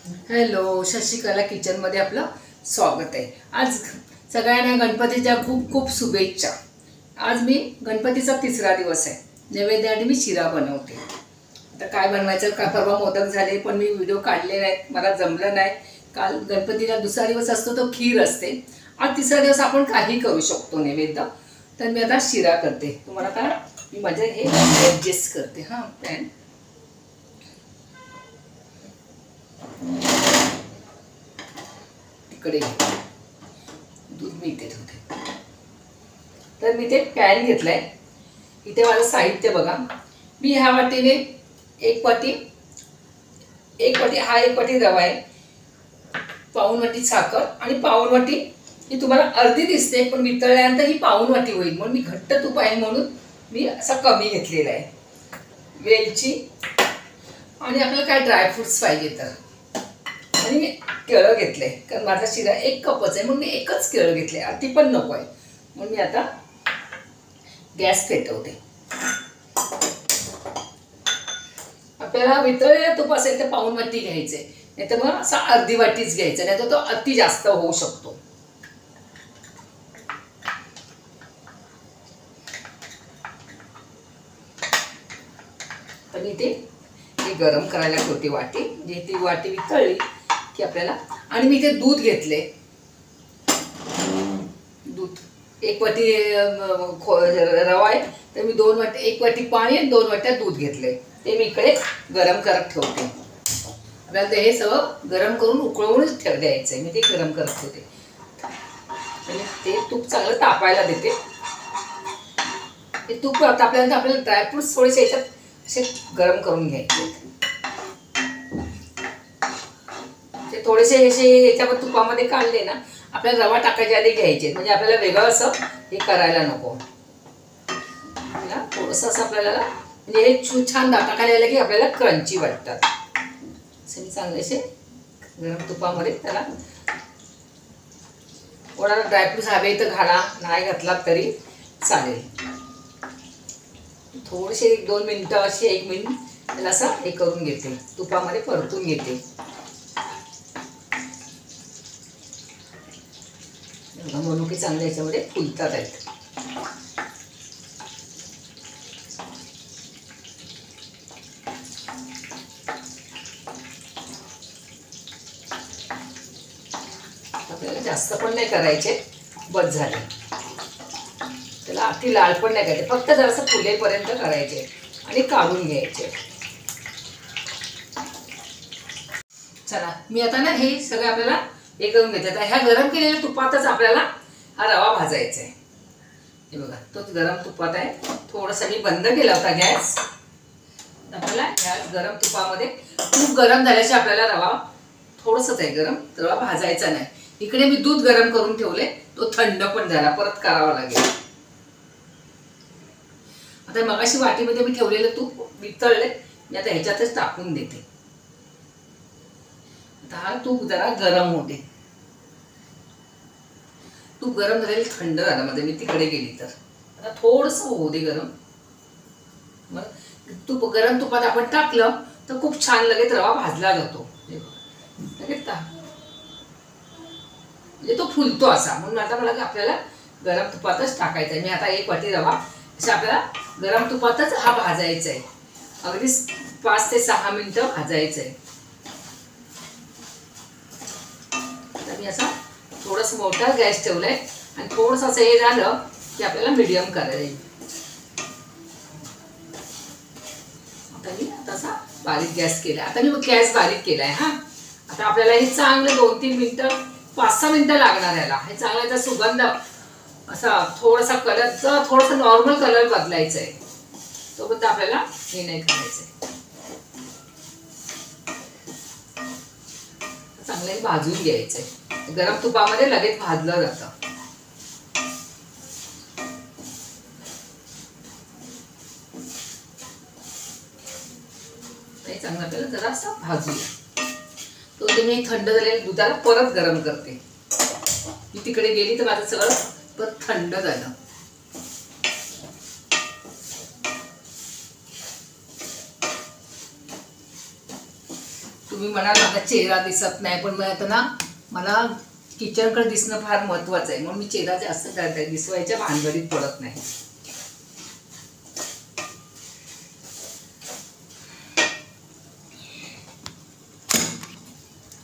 Hello, Shashikala किचनमध्ये आपलं स्वागत आहे। आज सगळ्यांना गणपतीच्या खूप खूप शुभेच्छा। आज मी गणपतीचा तिसरा दिवस आहे, नैवेद्यासाठी मी शिरा बनवते। आता काय बनवायचं, का परवा मोदक झाले पण मी व्हिडिओ काढले नाहीत, मला जमलं नाही। काल गणपतीला दुसरा दिवस असतो तो खीर असते, आज तिसरा दिवस आपण काही करू शकतो नैवेद्य। तर मी आता शिरा करते। तुम्हाला काय मी माझे हे ॲडजस्ट करते। हां पॅन तिकडे दूध मी इथे ठेवते। तर मी ते पॅन घेतलाय, इथे माझं साहित्य बघा। मी ह्या वाटीने एक वाटी हा एक वाटी रवा आहे, पाऊण वाटी साखर आणि पाऊण वाटी ही तुम्हाला अर्धी दिसते पण वितळल्यानंतर ही पाऊण वाटी होईल, म्हणून मी घट्ट तूप आहे म्हणून मी असा कमी घेतलेला आहे। वेलची आणि आपल्याला काय ड्रायफ्रुट्स पाहिजे तर, आणि मी केळं घेतले कारण माझा शिरा 1 कपच आहे म्हणून मी एकच केळं घेतले, अति पण नको आहे म्हणून मी आता गॅस पेटवते। आपल्याला वितळलेलं तूप असेल तर पाऊण वाटी घ्यायचे, नाही तर मग असा अर्धी वाटीच घ्यायचा, नाही तर तो अति जास्त होऊ शकतो। तर इथे हे गरम करायला ठेवते वाटी, म्हणजे ती वाटी वितळली की आपल्याला, आणि मी इथे दूध घेतले। दूध 1 वाटी रवा आहे तर मी 2 वाटी 1 वाटी पाणी आणि 2 वाट्या दूध घेतले, ते मी इकडे गरम करत ठेवते। आपल्याला हे सगळं गरम करून उकळवूनच द्यायचं आहे, मी ते गरम करत ठेवते आणि ते तूप चांगलं तापायला देते। ते तूप तापल्यानंतर आपल्याला ड्रायफ्रुट्स थोडेसे याच्यात असे गरम करून घ्यायचे, ते थोडेसे असे याच्यावर तुपामध्ये काढले ना, आपल्याला रवा टाकायच्या आधी घ्यायचे, म्हणजे आपल्याला वेगळं असं हे करायला नको। थोडंसं असं आपल्याला म्हणजे हे छान टाकायला आलं की आपल्याला क्रंची वाटतात। असे मी चांगलेसे गरम तुपामध्ये त्याला, कोणाला ड्रायफ्रुट्स हवे तर घाला, नाही घातला तरी चालेल। थोडेसे 1-2 मिनिटं असे 1 मिनिट त्याला असं हे करून घेते, तुपामध्ये परतून घेते। मनुके चांगले याच्यामध्ये फुलतात आहेत। आपल्याला जास्त पण नाही करायचे, बस झाले। त्याला अति लाल पण नाही करायचे, फक्त जरासं फुलेपर्यंत करायचे आणि काढून घ्यायचे। चला मी आता ना हे सगळं आपल्याला हे करून घेते। आता ह्या गरम केलेल्या तुपातच आपल्याला हा रवा भाजायचा आहे। हे बघा तोच गरम तुपात आहे, थोडंसं मी बंद केला होता गॅस। आपल्याला ह्या गरम तुपामध्ये, तूप गरम झाल्याशिवाय आपल्याला रवा थोडंसंच आहे गरम, रवा भाजायचा नाही। इकडे मी दूध गरम करून ठेवले, तो थंड पण झाला, परत करावा लागेल। आता मगाशी वाटीमध्ये मी ठेवलेलं तूप वितळले, मी आता ह्याच्यातच टाकून देते। आता हा तूप जरा गरम होते, तूप गरम झालेलं थंड झालं मध्ये मी तिकडे गेली तर, आता थोडंसं होऊ दे गरम। मग तूप गरम तुपात आपण टाकलं तर खूप छान लगेच रवा भाजला जातो, लगेच म्हणजे तो फुलतो असा, म्हणून आता मला आपल्याला गरम तुपातच टाकायचं आहे। मी आता 1 वाटी रवा असं आपल्याला गरम तुपातच हा भाजायचा आहे, अगदी 5 ते 6 मिनिटं भाजायचं आहे। तर मी असा थोडंसं मोठा गॅस ठेवलाय आणि थोडंसं असं हे झालं की आपल्याला मीडियम करायचं। आता मी असा बारीक गॅस केला, आता मी गॅस बारीक केलाय। हा आता आपल्याला हे चांगलं 2-3 मिनिटं 5-6 मिनिटं लागणार याला, हे चांगला याचा सुगंध असा थोडासा कलरचा थोडासा नॉर्मल कलर बदलायचा आहे, तोपर्यंत आपल्याला हे नाही करायचं आहे। चांगलं भाजून घ्यायचं आहे, गरम तुपामध्ये लगेच भाजलं जातं। हे चांगलं आपल्याला जरासं भाजूया। तो मी थंड झालेल्या दुधाला परत गरम करते, मी तिकडे गेली तर माझं सगळं परत थंड झालं। तुम्ही म्हणाल माझा चेहरा दिसत नाही, पण मला किचनकडे दिसणं फार महत्त्वाचं आहे, म्हणून मी चेहरा जास्त दिसवायच्या भानगडीत पडत नाही.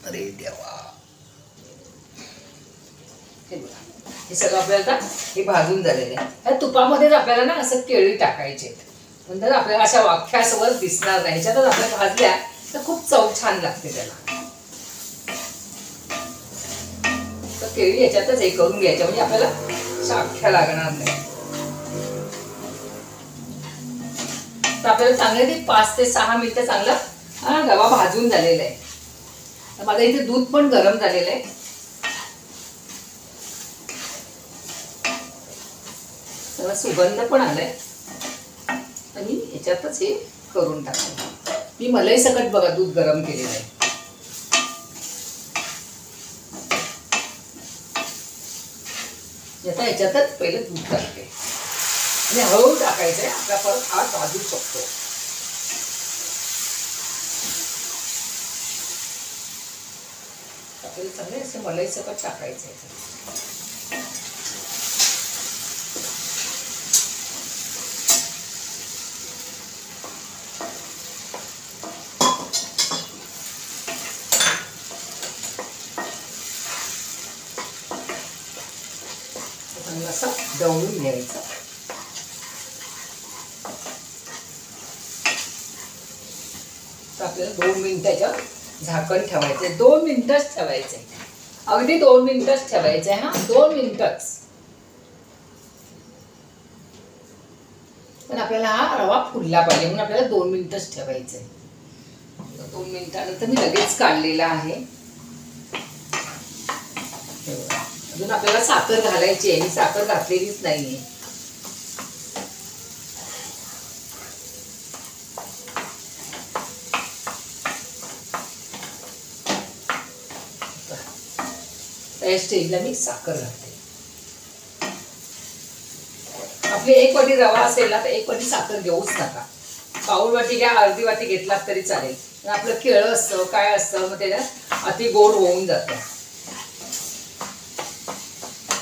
अरे देवा, हे सगळं आपल्याला हे भाजून झालेलं आहे. त्या तुपामध्येच आपल्याला ना असं केळी टाकायचे, नंतर आपल्याला अशा वाख्यासवर दिसणार नाही. ह्याच्यातच आपल्या भाजल्या तर खूप चव छान लागते त्याला. तर केळी ह्याच्यातच हे करून घ्यायच्या, म्हणजे आपल्याला साख्या लागणार नाही. तर आपल्याला चांगले ते 5 ते 6 मिनिटं चांगला रवा भाजून झालेला आहे. तर माझं इथे दूध पण गरम झालेलं आहे. त्याला सुगंध पण आलाय आणि याच्यातच हे करून टाकलं. मी मलई सकट बघा दूध गरम केलेलं आहे. आता याच्यातच पहिलं दूध टाकते आणि हळूहळू टाकायचंय, आपला परत हात भाजू शकतो. आपल्याला चांगले असे मलई सकट टाकायचे. चांगलं असं दळून घ्यायचं. तर आपल्याला 2 मिनिटाच्या झाकण ठेवायचे. 2 मिनिटच ठेवायचे, अगदी 2 मिनिटच ठेवायचे. हा 2 मिनिटच. पण आपल्याला हा रवा फुलला पाहिजे म्हणून आपल्याला 2 मिनिटच ठेवायचे. 2 मिनिटानंतर मी लगेच काढलेला आहे. अजून आपल्याला साखर घालायची आहे, मी साखर घातलेलीच नाहीये. त्या स्टेजला मी साखर घालते. आपली 1 वाटी रवा असेल ना तर 1 वाटी साखर घेऊच नका. पाऊण वाटी घ्या, अर्धी वाटी घेतलात तरी चालेल. आपलं केळं असतं काय असतं, मग त्याच्यात अति गोड होऊन जातं.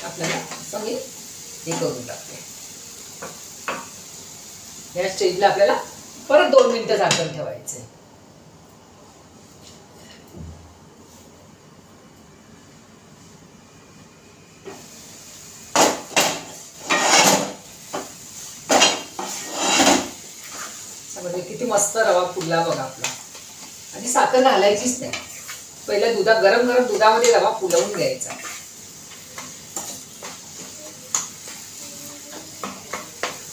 आपल्याला असं मी हे करून टाकते. या स्टेजला आपल्याला परत 2 मिनिटं झाकण ठेवायचे. किती मस्त रवा फुलला बघा आपला. आणि साखर घालायचीच नाही, पहिल्या गरम गरम दुधामध्ये रवा फुलवून घ्यायचा.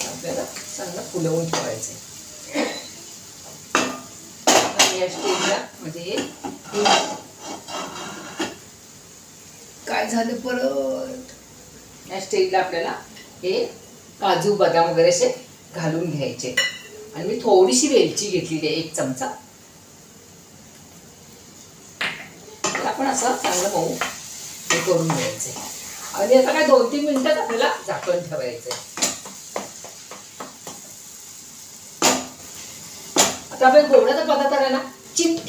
आपल्याला चांगलं फुलवून ठेवायचं. या स्टेजला म्हणजे काय झालं परत, या स्टेजला आपल्याला हे काजू बदाम वगैरे असे घालून घ्यायचे. आणि मी थोडीशी वेलची घेतलेली आहे, 1 चमचा. आपण असं चांगलं मऊ हे करून घ्यायचंय. आणि आता काय 2-3 मिनिटात आपल्याला झाकण ठेवायचंय. आता आपल्या गोडाचा पदार्थ आहे ना,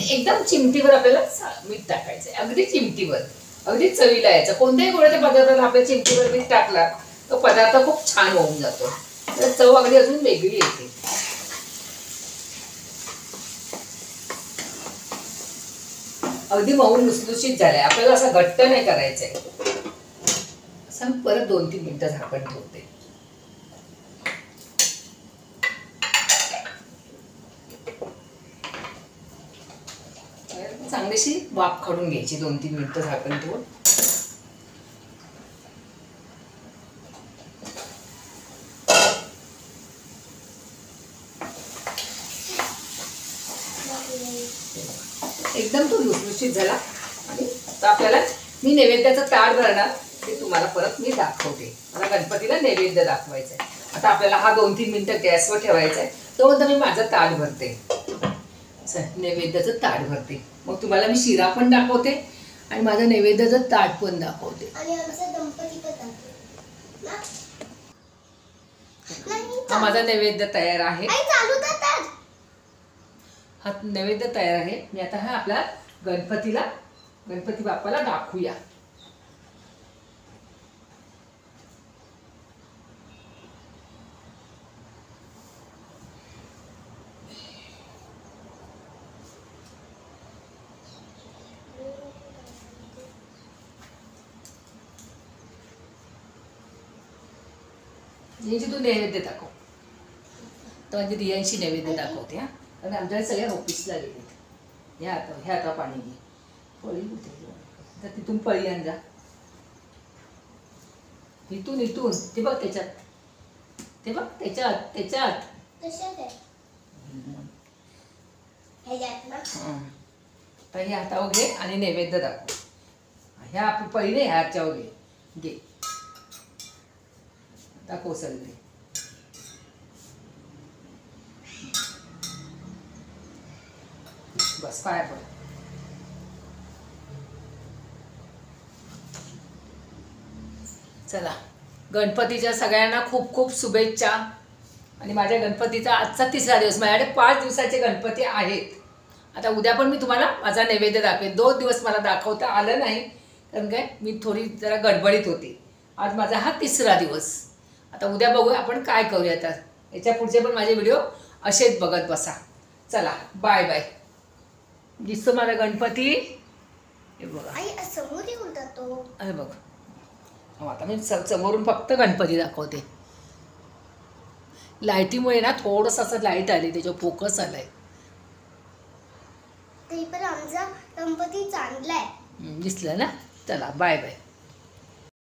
एकदम चिमटीवर आपल्याला मीठ टाकायचंय, अगदी चिमटीवर, अगदी चवीला यायचं. कोणत्याही गोडाच्या पदार्थाला आपल्या चिमटीवर मीठ टाकला तो पदार्थ खूप छान होऊन जातो, तर चव अगदी अजून वेगळी येते. अगदी मऊ लुसलुशीत झालाय. आपल्याला असं घट्ट नाही करायचंय. असं परत 2-3 मिनिटं झाकण ठेवते. चांगलीशी वाफ काढून घ्यायची 2-3 मिनिटं झाकण ठेवून. एकदम तो लुसलुशीत झाला. आणि आता आपल्याला मी नैवेद्याचं ताट भरणार, ते तुम्हाला परत मी दाखवते. मला गणपतीला नैवेद्य दाखवायचं आहे. आता आपल्याला हा 2-3 मिनिटं गॅसवर ठेवायचा आहे, तोपर्यंत मी माझं ताट भरते. नैवेद्याचं ताट भरते, मग तुम्हाला मी शिरा पण दाखवते आणि माझं नैवेद्याचं ताट पण दाखवते. हा माझा नैवेद्य तयार आहे. हा नैवेद्य तयार आहे. मी आता हा आपला गणपती बाप्पाला दाखवूया. यांची तू नैवेद्य दाखव. तर म्हणजे दियांशी नैवेद्य दाखवते. हा, कारण आमच्याकडे सगळ्या ऑफिसला गेलेत. ह्या आता पाणी घे. पळी कुठे तर तिथून पळी आण जा. इथून ते बघ त्याच्यात तर हे हातावर घे आणि नैवेद्य दाखव. ह्या पळी ह्या हातच्यावर घे. दाखव सगळे. बस पाया पड. चला, गणपतीच्या सगळ्यांना खूप खूप शुभेच्छा. आणि माझ्या गणपतीचा आजचा 3रा दिवस. माझ्याकडे 5 दिवसाचे गणपती आहेत. आता उद्या पण मी तुम्हाला माझा नैवेद्य दाखवेन. 2 दिवस मला दाखवता आलं नाही कारण काय मी थोडी जरा गडबडीत होती. आज माझा हा 3रा दिवस. आता उद्या बघूया आपण काय करूया. आता याच्या पुढचे पण माझे व्हिडिओ असेच बघत बसा. चला, बाय बाय. दिसतो माझा गणपती. हे बघा समोर येऊन जातो. अरे बघ, आता मी समोरून फक्त गणपती दाखवते. लाईटीमुळे ना थोडंसं असं लाईट आली, त्याच्यावर फोकस आलाय. तरी पण आमचा गणपती चांगला आहे. दिसलं ना. चला, बाय बाय.